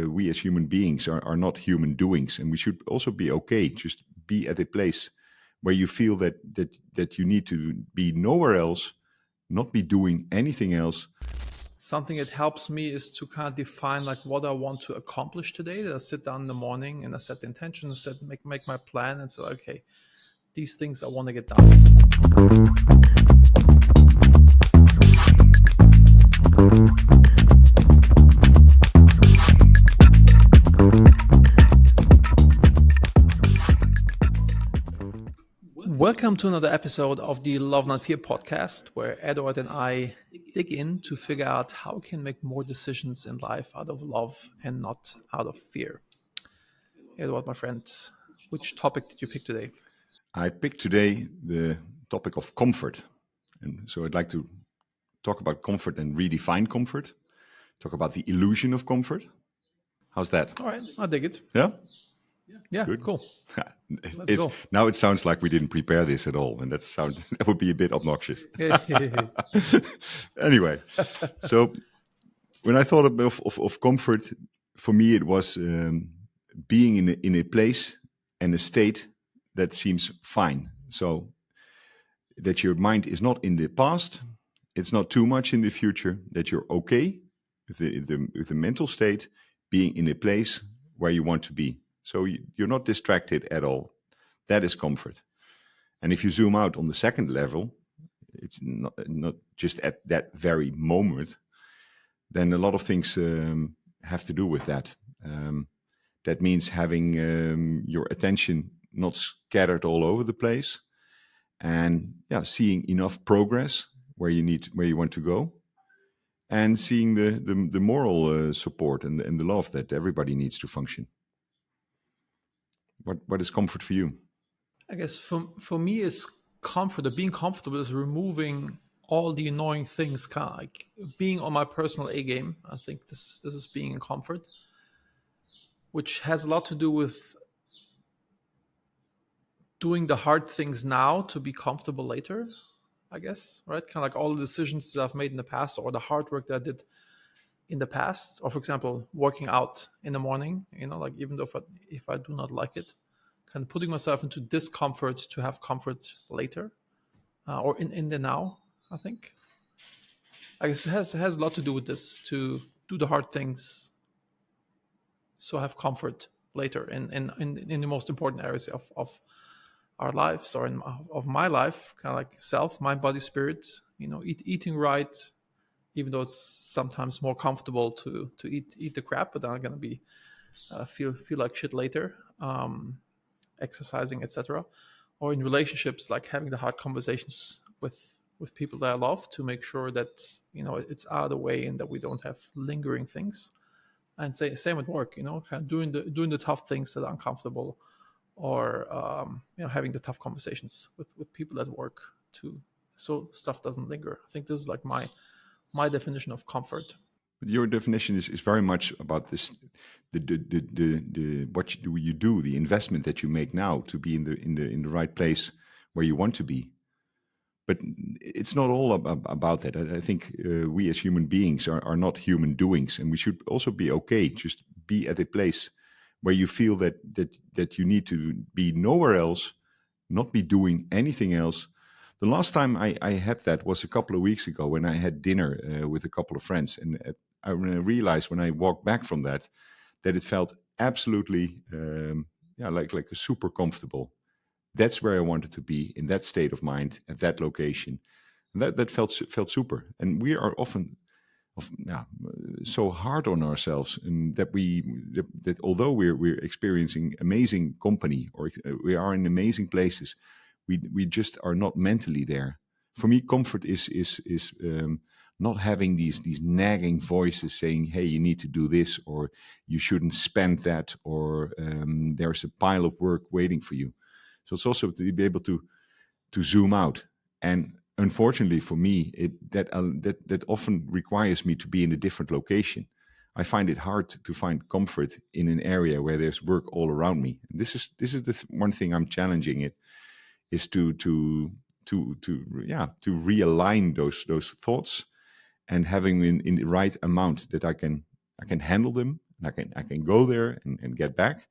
we as human beings are not human doings, and we should also be okay. Just be at a place where you feel that you need to be nowhere else, not be doing anything else. Something that helps me is to kind of define like what I want to accomplish today. That I sit down in the morning and I set the intention, make my plan, and say, okay, these things I want to get done. Welcome to another episode of the Love Not Fear podcast, where Eduard and I dig in to figure out how we can make more decisions in life out of love and not out of fear. Eduard, my friend, which topic did you pick today? I picked today the topic of comfort. And so I'd like to talk about comfort and redefine comfort, talk about the illusion of comfort. How's that? All right, I dig it. Yeah? Yeah, Good. cool. It's go. now it sounds like we didn't prepare this at all, and that would be a bit obnoxious. Anyway, so when I thought of comfort, for me it was being in a place and a state that seems fine. So that your mind is not in the past, it's not too much in the future, that you're okay with the mental state, being in a place where you want to be. So you're not distracted at all. That is comfort. And if you zoom out on the second level, it's not just at that very moment, then a lot of things have to do with that. That means having your attention not scattered all over the place, and seeing enough progress where you want to go, and seeing the moral support and the love that everybody needs to function. What is comfort for you? I guess for me is comfort, or being comfortable is removing all the annoying things, kind of like being on my personal A game. I think this is being in comfort, which has a lot to do with doing the hard things now to be comfortable later, I guess, right? Kind of like all the decisions that I've made in the past, or the hard work that I did in the past, or for example, working out in the morning, like even though if I do not like it, kind of putting myself into discomfort to have comfort later, or in the now. I think I guess it has a lot to do with this, to do the hard things so I have comfort later in the most important areas of our lives, or of my life, kind of like self, mind, body, spirit. Eating right, even though it's sometimes more comfortable to eat the crap, but then I'm gonna be feel like shit later. Exercising, etc. Or in relationships, like having the hard conversations with people that I love, to make sure that it's out of the way and that we don't have lingering things. And same at work, kind of doing the tough things that are uncomfortable, or having the tough conversations with people at work, so stuff doesn't linger. I think this is like my definition of comfort. But your definition is very much about this, the what you do, the investment that you make now to be in the right place where you want to be. But it's not all about that. I think we as human beings are not human doings, and we should also be okay. Just be at a place where you feel that you need to be nowhere else, not be doing anything else. The last time I had that was a couple of weeks ago, when I had dinner with a couple of friends, and I realized when I walked back from that it felt absolutely like a super comfortable. That's where I wanted to be, in that state of mind, at that location, and that felt super. And we are often so hard on ourselves, and that although we're experiencing amazing company, or we are in amazing places, we just are not mentally there. For me, comfort is not having these nagging voices saying, "Hey, you need to do this," or "You shouldn't spend that," or "There's a pile of work waiting for you." So it's also to be able to zoom out. And unfortunately for me, that often requires me to be in a different location. I find it hard to find comfort in an area where there's work all around me. And this is the one thing I'm challenging it, is to realign those thoughts, and having in the right amount that I can handle them, and I can go there and get back.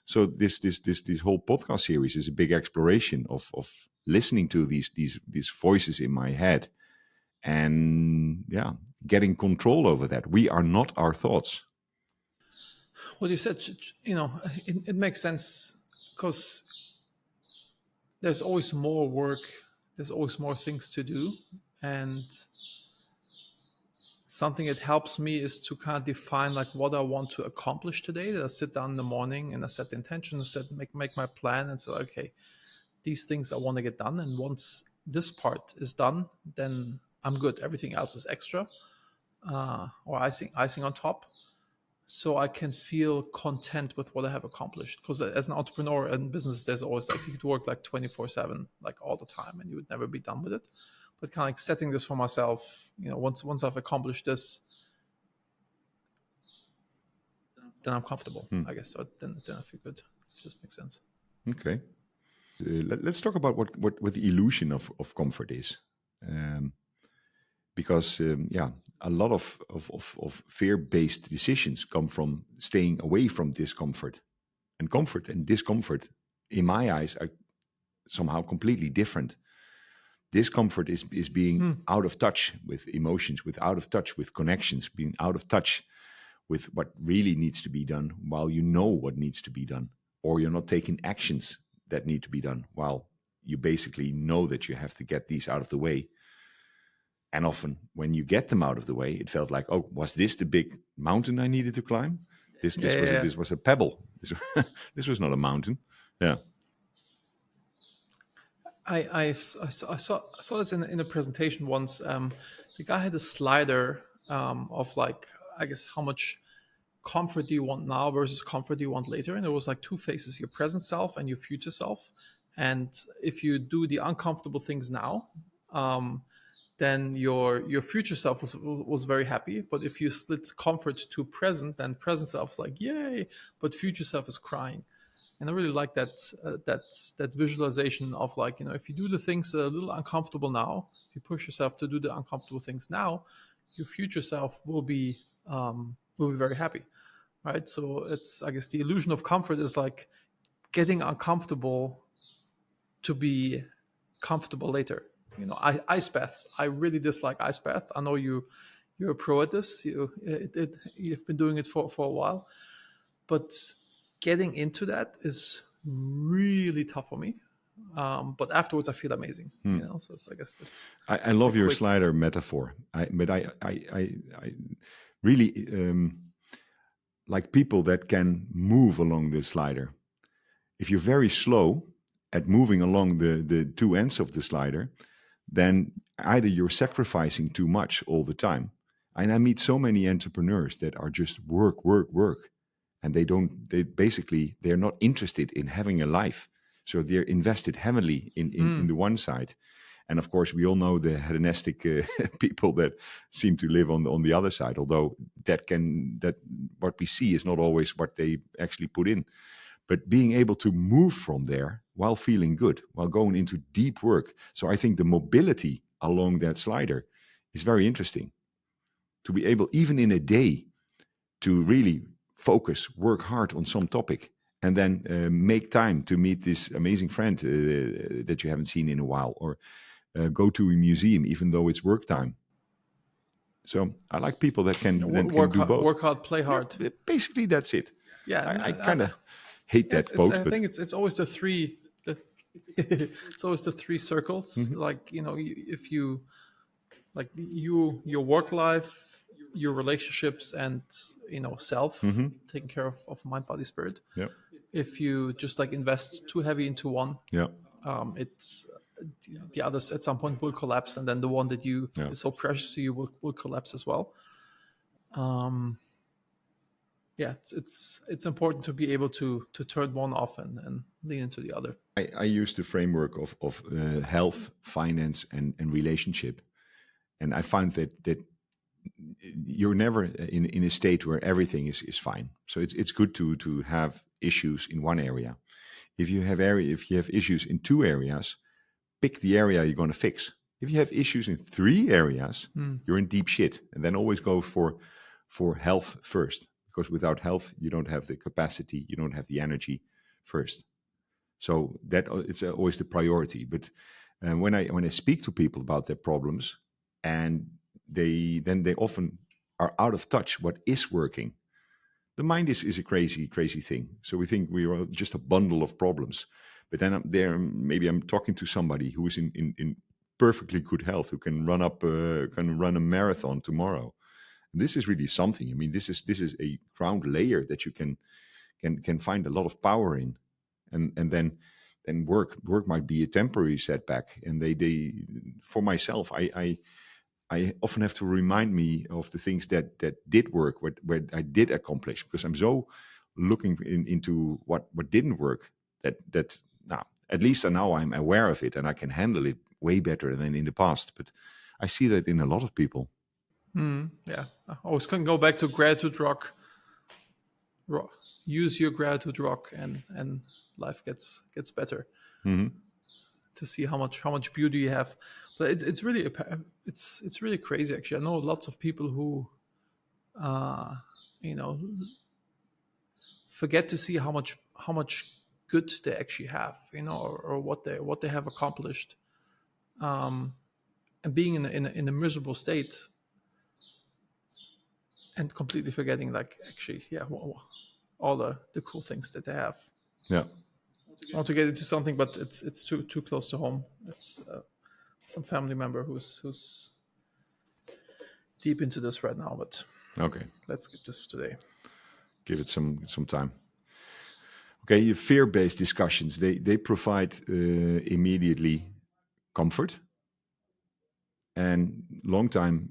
So this whole podcast series is a big exploration of listening to these voices in my head, and getting control over that. We are not our thoughts. What you said, it makes sense because there's always more work, there's always more things to do, and something that helps me is to kind of define like what I want to accomplish today. That I sit down in the morning and I set the intention, make my plan, and say, okay, these things I want to get done, and once this part is done, then I'm good. Everything else is extra, or icing on top. So I can feel content with what I have accomplished. Because as an entrepreneur in business, there's always like you could work like 24/7, like all the time, and you would never be done with it. But kind of like setting this for myself, once I've accomplished this, then I'm comfortable, I guess. So then I feel good. If this makes sense. Okay. Let's talk about what the illusion of comfort is. Because a lot of fear-based decisions come from staying away from discomfort. And comfort and discomfort, in my eyes, are somehow completely different. Discomfort is being out of touch with emotions, out of touch with connections, being out of touch with what really needs to be done while you know what needs to be done, or you're not taking actions that need to be done while you basically know that you have to get these out of the way. And often when you get them out of the way, it felt like, oh, was this the big mountain I needed to climb? This was a pebble. This was not a mountain. Yeah. I saw this in a presentation once. The guy had a slider of like, I guess, how much comfort do you want now versus comfort do you want later, and there was like two phases: your present self and your future self. And if you do the uncomfortable things now, then your future self was very happy. But if you split comfort to present, then present self is like yay, but future self is crying. And I really like that visualization of like, if you do the things that are a little uncomfortable now, if you push yourself to do the uncomfortable things now, your future self will be very happy, right? So it's, I guess, the illusion of comfort is like getting uncomfortable to be comfortable later. Ice baths. I really dislike ice bath. I know you're a pro at this. You've been doing it for a while, but getting into that is really tough for me. But afterwards, I feel amazing. So I guess that's. I love your slider metaphor. But I really like people that can move along the slider. If you're very slow at moving along the two ends of the slider, then either you're sacrificing too much all the time. And I meet so many entrepreneurs that are just work. And they're not interested in having a life. So they're invested heavily in the one side. And of course, we all know the hedonistic people that seem to live on the other side, although that what we see is not always what they actually put in. But being able to move from there while feeling good, while going into deep work. So I think the mobility along that slider is very interesting. To be able, even in a day, to really focus, work hard on some topic, and then make time to meet this amazing friend that you haven't seen in a while, or go to a museum, even though it's work time. So I like people that can do both. Work hard, play hard. Yeah, basically, that's it. Yeah, I kind of hate that quote. I think it's always the three. It's always the three circles. Mm-hmm. Like if you like your work life, your relationships, and self, taking care of mind, body, spirit. Yeah. If you just like invest too heavy into one, Yeah. It's the others at some point will collapse, and then the one that is so precious to you will collapse as well. It's important to be able to turn one off and lean into the other. I use the framework of health, finance, and relationship, and I find that you're never in a state where everything is fine. So it's good to have issues in one area. If you have issues in two areas, pick the area you're going to fix. If you have issues in three areas, you're in deep shit. And then always go for health first, because without health, you don't have the capacity, you don't have the energy first. So that it's always the priority. But when I speak to people about their problems, and they often are out of touch what is working. The mind is a crazy thing. So we think we are just a bundle of problems. But then maybe I'm talking to somebody who is in perfectly good health, who can run a marathon tomorrow. This is really something. I mean, this is a ground layer that you can find a lot of power in, and then work might be a temporary setback. And they for myself, I often have to remind me of the things that did work, where I did accomplish, because I'm so looking into what didn't work, that now at least now I'm aware of it and I can handle it way better than in the past. But I see that in a lot of people. Yeah, I always can go back to gratitude rock. Use your gratitude rock, and life gets better. Hmm. To see how much beauty you have. But it's really it's really crazy actually. I know lots of people who uh, you know forget to see how much good they actually have, or what they have accomplished, and being in a miserable state and completely forgetting, like, actually, yeah, all the cool things that they have. Yeah. I want to get into something, but it's too close to home. It's some family member who's deep into this right now, but Okay. let's skip this today. Give it some time. Okay. Fear-based discussions, they provide immediately comfort, and long time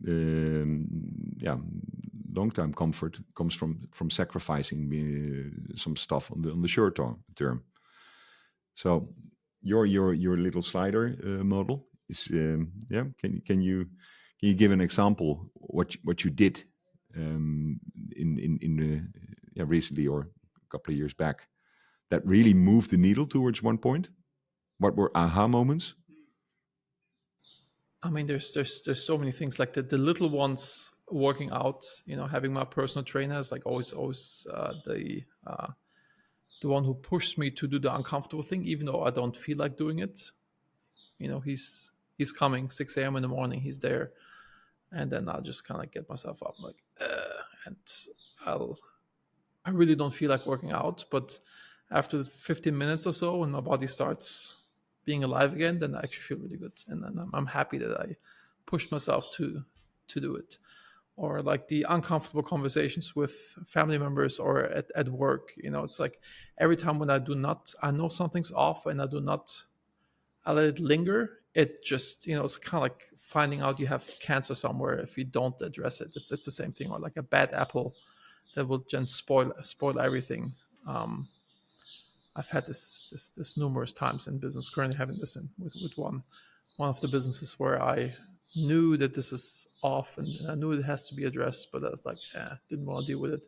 comfort comes from sacrificing some stuff on the short term. So your little slider model is yeah. Can you give an example what you did in the yeah, recently or a couple of years back that really moved the needle towards one point? What were aha moments? I mean, there's so many things, like the little ones, working out. Having my personal trainer is like always the one who pushed me to do the uncomfortable thing, even though I don't feel like doing it. He's coming 6 a.m. in the morning. He's there, and then I'll just kind of get myself up, like, and I'll I really don't feel like working out, but after 15 minutes or so, when my body starts being alive again, then I actually feel really good, and then I'm happy that I pushed myself to do it. Or like the uncomfortable conversations with family members or at work. It's like every time when I know something's off, and I let it linger. It just, it's kind of like finding out you have cancer somewhere if you don't address it. It's the same thing. Or like a bad apple that will just spoil everything. Um, I've had this numerous times in business. Currently having this with one of the businesses where I knew that this is off, and I knew it has to be addressed, but I was like, didn't want to deal with it,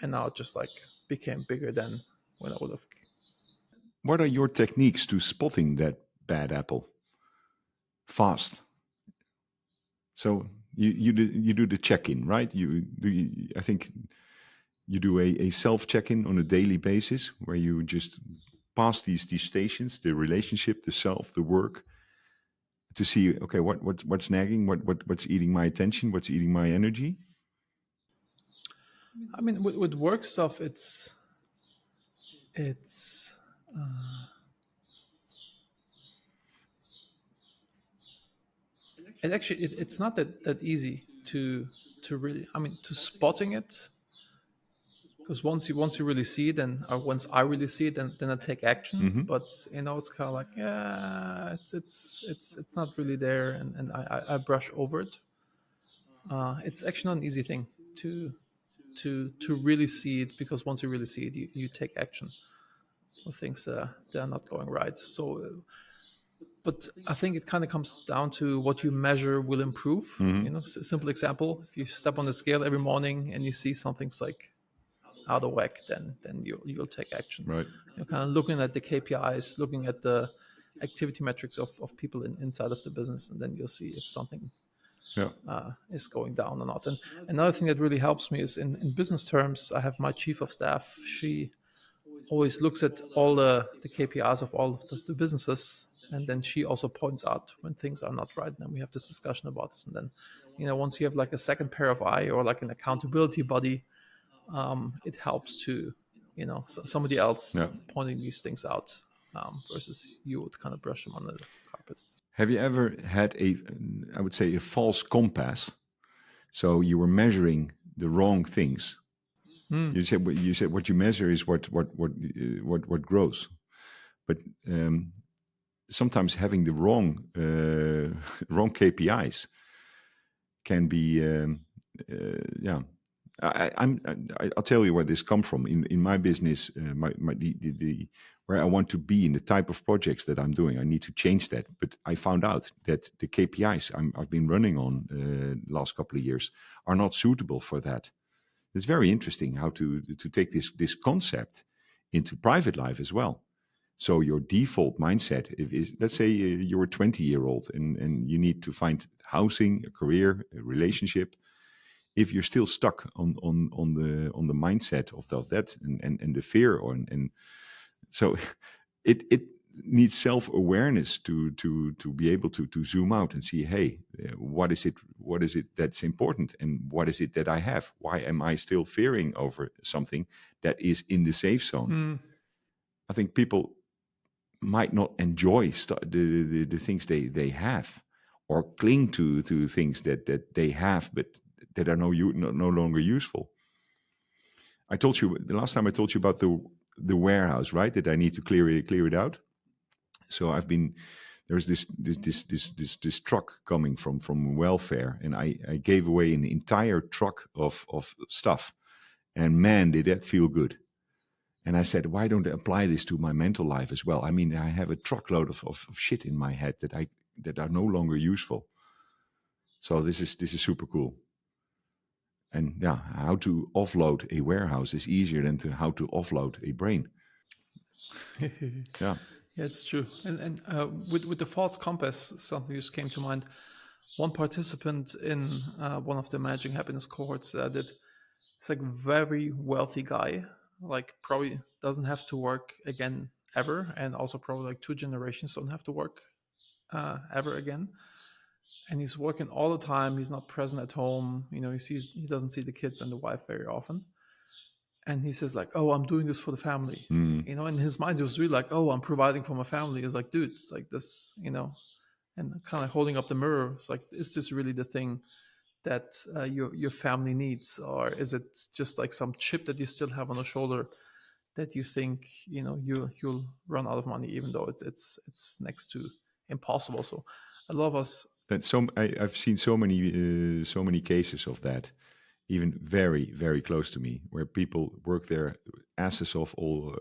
and now it just like became bigger than when I would have. What are your techniques to spotting that bad apple fast? So you do the check-in, right? I think you do a self check-in on a daily basis, where you just pass these stations, the relationship, the self, the work, to see, okay, what's nagging, what's eating my attention, what's eating my energy. I mean, with work stuff, it's and actually it's not that easy to really, I mean, to spotting it, because once you really see it, then, or once I really see it, then I take action. Hmm. But it's kind of like, yeah, it's not really there, and I brush over it. It's actually not an easy thing to to really see it, because once you really see it, you take action for things that are not going right. So but I think it kind of comes down to what you measure will improve. Hmm. Simple example: if you step on the scale every morning and you see something's like out of whack, then you'll take action. Right. You're kind of looking at the KPIs, looking at the activity metrics of people inside of the business, and then you'll see if something Yeah. is going down or not. And another thing that really helps me is in business terms, I have my chief of staff. She always looks at all the KPIs of all of the businesses, and then she also points out when things are not right. And then we have this discussion about this. And then, once you have like a second pair of eye or like an accountability buddy, it helps to, somebody else Yeah. pointing these things out, versus you would kind of brush them under the carpet. Have you ever had I would say, a false compass? So you were measuring the wrong things. Mm. You said what you measure is what grows, but sometimes having the wrong wrong KPIs can be yeah. I'll tell you where this come from. In my business, the where I want to be in the type of projects that I'm doing, I need to change that. But I found out that the KPIs I've been running on last couple of years are not suitable for that. It's very interesting how to take this concept into private life as well. So your default mindset is, let's say you're a 20-year-old and you need to find housing, a career, a relationship. If you're still stuck on the mindset of that and the fear and so it needs self-awareness to be able to zoom out and see, hey, what is it that's important, and what is it that I have? Why am I still fearing over something that is in the safe zone? Mm. I think people might not enjoy the things they have, or cling to things that they have but that are no longer useful. I told you the last time I told you about the warehouse, right? That I need to clear it out. So there's this truck coming from welfare, and I gave away an entire truck of stuff, and man, did that feel good. And I said, why don't I apply this to my mental life as well? I mean, I have a truckload of shit in my head that are no longer useful. So this is super cool. And yeah, how to offload a warehouse is easier than how to offload a brain. Yeah. Yeah, it's true. And with the false compass, something just came to mind. One participant in one of the Managing Happiness cohorts did. It's like very wealthy guy, like probably doesn't have to work again ever, and also probably like two generations don't have to work ever again. And he's working all the time. He's not present at home. He doesn't see the kids and the wife very often. And he says like, "Oh, I'm doing this for the family." Mm. In his mind, it was really like, "Oh, I'm providing for my family." It's like, dude, it's like this, and kind of holding up the mirror. It's like, is this really the thing that your family needs, or is it just like some chip that you still have on the shoulder that you think you'll run out of money, even though it's next to impossible? So a lot of us. I've seen so many cases of that, even very very close to me, where people work their asses off all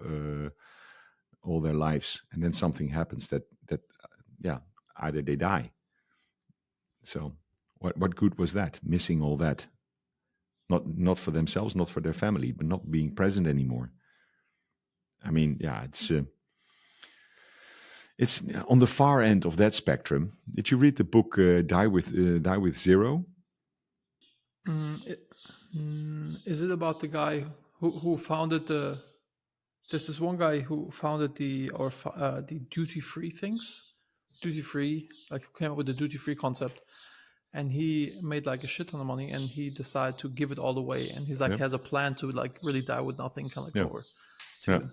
their lives, and then something happens that yeah, either they die. So what good was that? Missing all that, not for themselves, not for their family, but not being present anymore. I mean, yeah, it's on the far end of that spectrum. Did you read the book Die with Zero? Is it about the guy who founded the? This is one guy who founded the duty free things, duty free, like who came up with the duty free concept, and he made like a shit ton of money, and he decided to give it all away, and he's like Yeah, has a plan to like really die with nothing, kind of like yeah, over yeah. to.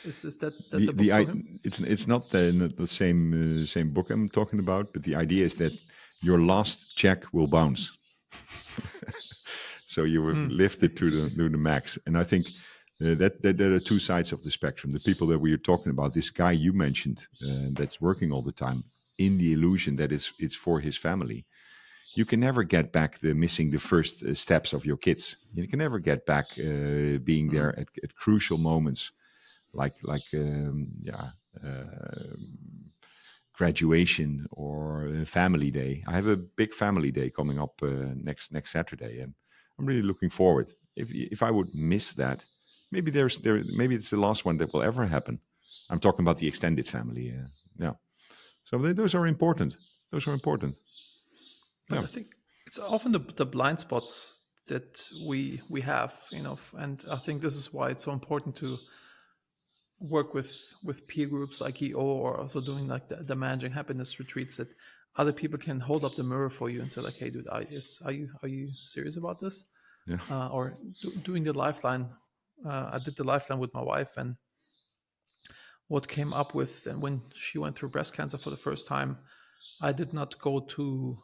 Is that the book The from him? it's not the same book I'm talking about, but the idea is that your last check will bounce. So you have lifted to the max. And I think that there are two sides of the spectrum. The people that we are talking about, this guy you mentioned, that's working all the time in the illusion that it's for his family. You can never get back missing the first steps of your kids. You can never get back being there at crucial moments, like graduation or family day. I have a big family day coming up next Saturday, and I'm really looking forward. If I would miss that, maybe maybe it's the last one that will ever happen. I'm talking about the extended family. Yeah. So those are important. Those are important. But I think it's often the blind spots that we have, and I think this is why it's so important to work with peer groups like EO, or also doing like the managing happiness retreats, that other people can hold up the mirror for you and say like, hey dude, are you serious about this? Yeah. Or doing the lifeline. I did the lifeline with my wife, and what came up with, and when she went through breast cancer for the first time, I did not go to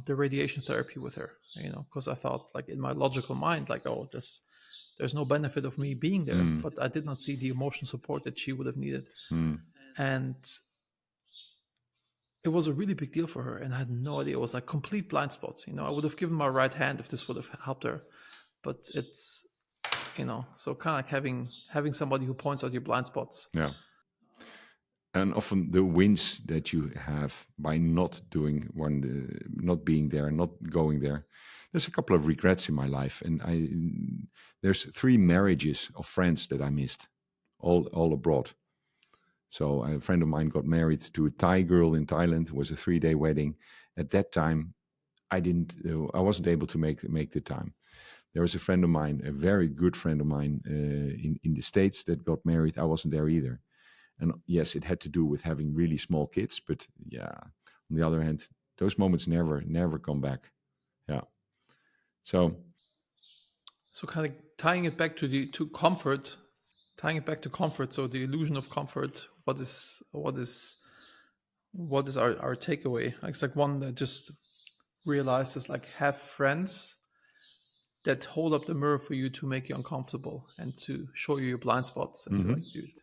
the radiation therapy with her, because I thought, like, in my logical mind, like, oh, there's no benefit of me being there, but I did not see the emotional support that she would have needed. And it was a really big deal for her, and I had no idea. It was like complete blind spots. I would have given my right hand if this would have helped her, but it's, so kind of like having somebody who points out your blind spots. Yeah. And often the wins that you have by not doing not being there, not going there. There's a couple of regrets in my life, and there's 3 marriages of friends that I missed, all abroad. So a friend of mine got married to a Thai girl in Thailand. It was a 3-day wedding. At that time, I wasn't able to make the time. There was a friend of mine, a very good friend of mine in the States, that got married. I wasn't there either. And yes, it had to do with having really small kids. But yeah, on the other hand, those moments never come back. Yeah. So kind of tying it back to comfort, so the illusion of comfort, what is our takeaway? It's like one that just realizes, like, have friends that hold up the mirror for you to make you uncomfortable and to show you your blind spots and say like, dude,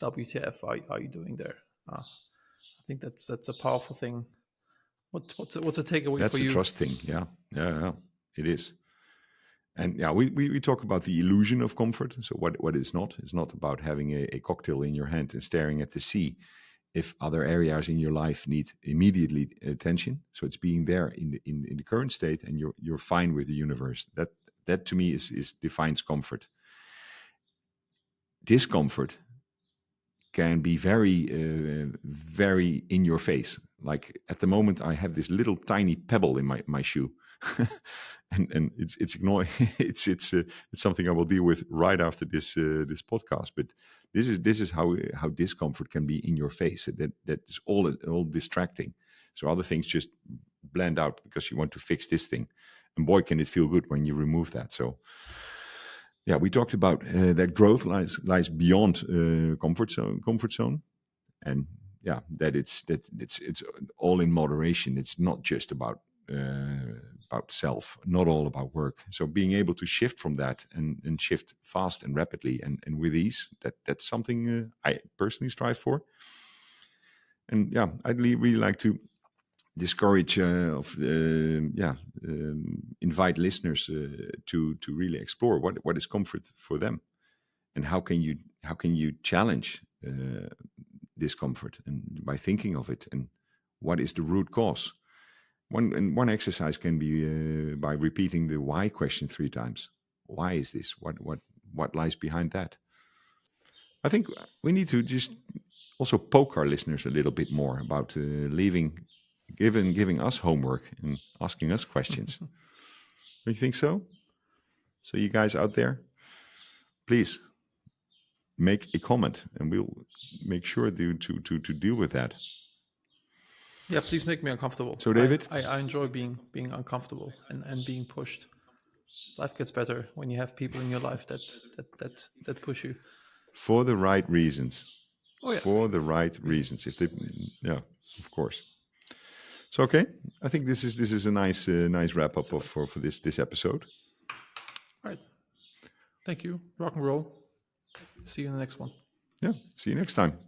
WTF are you doing there? I think that's a powerful thing. What's a takeaway that's for you? a trust thing. Yeah, it is. And yeah, we talk about the illusion of comfort. So what it's not about having a cocktail in your hand and staring at the sea if other areas in your life need immediately attention. So it's being there in the current state, and you're fine with the universe. That to me defines comfort. Discomfort can be very in your face. Like at the moment, I have this little tiny pebble in my shoe, and it's ignoring. It's something I will deal with right after this podcast. But this is how discomfort can be in your face. That is all distracting. So other things just blend out because you want to fix this thing, and boy, can it feel good when you remove that. So. Yeah, we talked about that growth lies beyond comfort zone, and yeah, that it's all in moderation. It's not just about self, not all about work. So being able to shift from that and shift fast and rapidly and with ease, that's something I personally strive for. And yeah, I'd really like to discourage invite listeners to really explore what is comfort for them, and how can you challenge discomfort, and by thinking of it, and what is the root cause. One exercise can be by repeating the why question 3 times. Why is this? What lies behind that? I think we need to just also poke our listeners a little bit more about giving us homework and asking us questions. Do you think so? So you guys out there, please make a comment, and we'll make sure to deal with that. Yeah, please make me uncomfortable. So David, I enjoy being uncomfortable and being pushed. Life gets better when you have people in your life that push you for the right reasons. Oh yeah, for the right reasons. Yeah, of course. So okay, I think this is a nice wrap up for this episode. All right. Thank you. Rock and roll. See you in the next one. Yeah. See you next time.